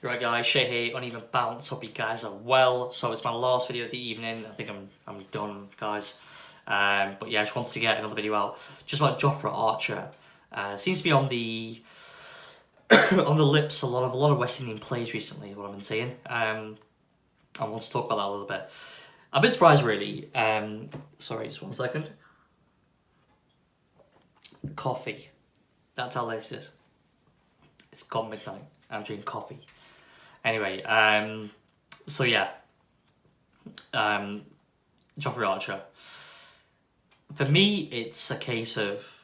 Right guys, Shay here, Uneven Bounce, hope you guys are well. So it's my last video of the evening, I think I'm done guys. But yeah, I just wanted to get another video out just about Jofra Archer. Seems to be on the on the lips a lot of West Indian plays recently, what I've been seeing. I want to talk about that a little bit. I've been surprised really. Sorry, just 1 second. Coffee. That's how late it is. It's gone midnight. I'm drinking coffee. Anyway, so yeah, Jofra Archer. For me, it's a case of,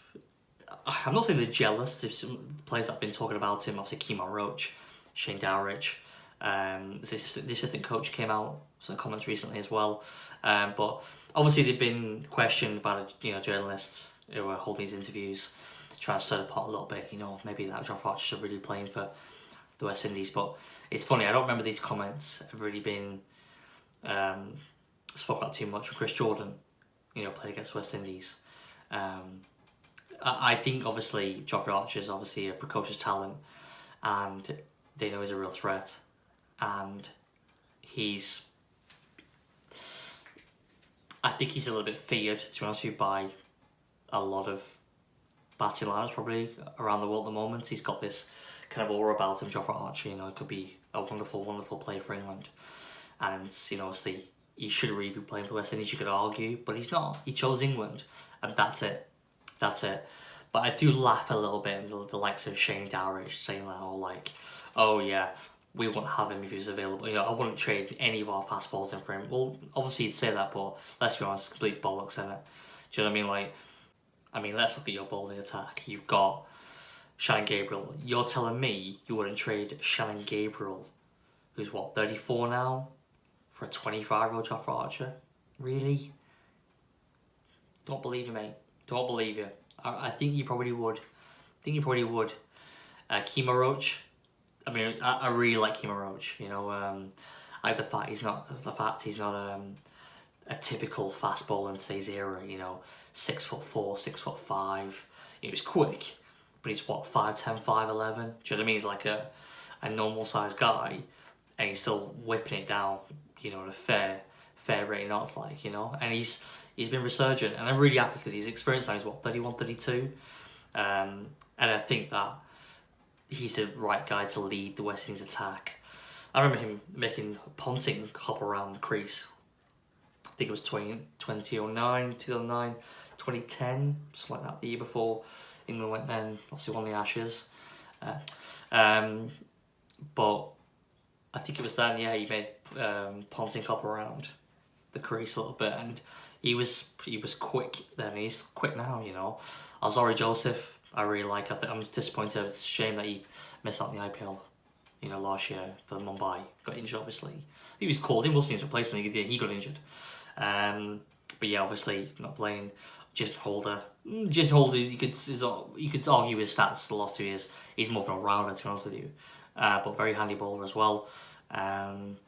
I'm not saying they're jealous. There's some players that have been talking about him. Obviously, Kemar Roach, Shane Dowrich. The assistant coach came out some comments recently as well. But obviously, they've been questioned by journalists who were holding these interviews, trying to stir the pot a little bit. Maybe that Jofra Archer really playing for the West Indies. But it's funny, I don't remember these comments have really been spoke about too much. Chris Jordan, played against West Indies. I think obviously Jofra Archer is obviously a precocious talent, and they know he's a real threat, and I think he's a little bit feared, to be honest with you, by a lot of batting lineups probably around the world at the moment. He's got this kind of aura about him, Jofra Archer. It could be a wonderful, wonderful player for England, and obviously he should really be playing for West Indies. You could argue, but he's not. He chose England, and that's it. But I do laugh a little bit at the likes of Shane Dowrich saying that, oh yeah, we won't have him if he was available. I wouldn't trade any of our fastballs in for him. Well, obviously you'd say that, but let's be honest, it's complete bollocks, isn't it? Do you know what I mean? Let's look at your bowling attack. You've got Shannon Gabriel. You're telling me you wouldn't trade Shannon Gabriel, who's 34 now, for a 25-year-old Jofra Archer? Really? Don't believe you, mate. Don't believe you. I think you probably would. Kemar Roach. I really like Kemar Roach. I like the fact he's not a typical fast bowler in today's era. 6'4", 6'5". He's quick, but he's 5'10", 5'11". Do you know what I mean? He's like a normal sized guy, and he's still whipping it down. At a fair rate of knots, and he's been resurgent, and I'm really happy because he's experienced now. He's 31, 32, and I think that he's the right guy to lead the West Indies attack. I remember him making Ponting hop around the crease. I think it was 2009, 2010, something like that, the year before England went then, obviously won the Ashes. But I think it was then, yeah, he made Ponting hop around the crease a little bit, and he was quick then. He's quick now. Azari Joseph, I really like. I'm disappointed. It's a shame that he missed out on the IPL, last year for Mumbai. Got injured, obviously. He was called in, wasn't he, his replacement? He got injured. But yeah, obviously not playing. Jason Holder, you could argue his stats the last 2 years. He's more of an all-rounder, to be honest with you, but very handy bowler as well. And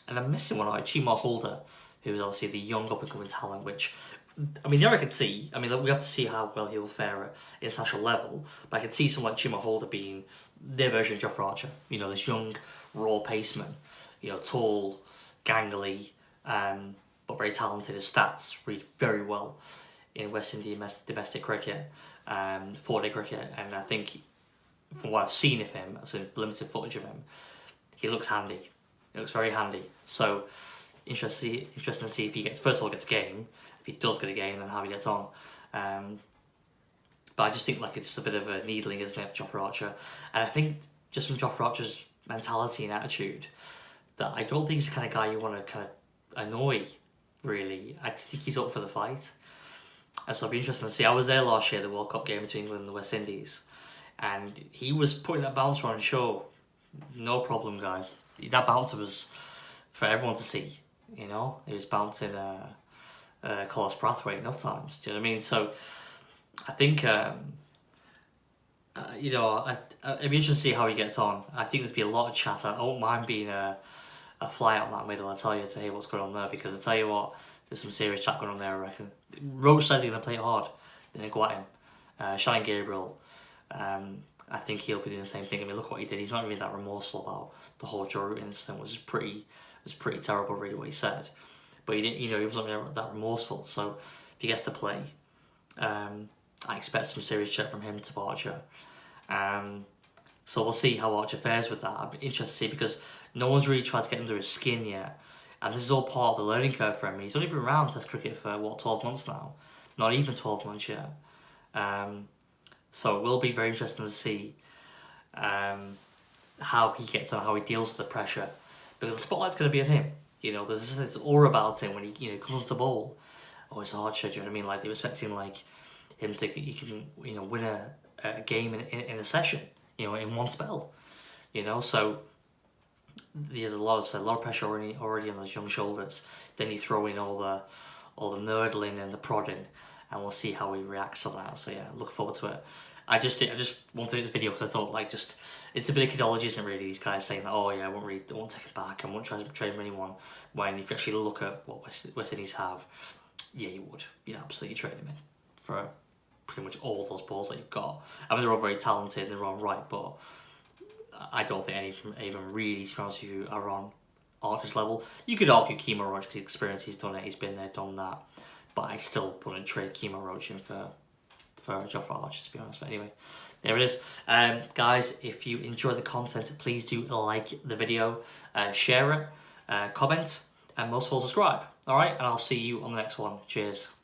I'm missing one, Kemar Holder, who's obviously the young up-and-coming talent, which, there I could see. We have to see how well he'll fare at international level, but I could see someone like Kemar Holder being their version of Jofra Archer. This young, raw paceman, tall, gangly, but very talented. His stats read very well in West Indian domestic cricket, 4-day cricket, and I think from what I've seen of him, I've seen limited footage of him, he looks handy. He looks very handy. So interesting to see if he gets a game. If he does get a game, then how he gets on. But I just think it's just a bit of a needling, isn't it, for Jofra Archer? And I think just from Jofra Archer's mentality and attitude, that I don't think he's the kind of guy you want to kind of annoy, really. I think he's up for the fight. And so it'll be interesting to see. I was there last year, the World Cup game between England and the West Indies, and he was putting that bouncer on show. No problem, guys. That bouncer was for everyone to see. He was bouncing Carlos Brathwaite enough times. Do you know what I mean? So I think it'd be interesting to see how he gets on. I think there's be a lot of chatter. I won't mind being a fly out in that middle, I tell you, to hear what's going on there, because I tell you what, there's some serious chat going on there, I reckon. Roach said they're going to play it hard, then they go at him. Shannon Gabriel, I think he'll be doing the same thing. I mean, look what he did. He's not really that remorseful about the whole Joe incident, which is pretty terrible, really, what he said. But he didn't, he wasn't really that remorseful. So if he gets to play, I expect some serious check from him to Archer. So we'll see how Archer fares with that. I'd be interested to see, because no one's really tried to get under his skin yet. And this is all part of the learning curve for him. He's only been around Test cricket for, 12 months now? Not even 12 months yet. So it will be very interesting to see how he gets on, how he deals with the pressure. Because the spotlight's going to be on him. There's this aura about him when he comes to bowl. Oh, it's Archer, do you know what I mean? Like, they're expecting, like, him to, he can, win a game in a session, in one spell. So there's a lot of pressure already on those young shoulders. Then you throw in all the nerdling and the prodding, and we'll see how he reacts to that. So yeah, look forward to it. I just wanted to do this video because I thought, like, it's a bit of kidology, isn't it, really? These guys saying that, oh yeah, I won't take it back, I won't try to trade anyone. When if you actually look at what West Indies have, yeah, you would. You'd absolutely trade him in for pretty much all those balls that you've got. I mean, they're all very talented in their own right, but I don't think any of them really, to be honest with you, are on Archer's level. You could argue Kemar Roach, because experience, he's done it, he's been there, done that. But I still wouldn't trade Kemar Roach in for Jofra Archer, to be honest. But anyway, there it is. Guys, if you enjoy the content, please do like the video, share it, comment, and most of all, subscribe. Alright, and I'll see you on the next one. Cheers.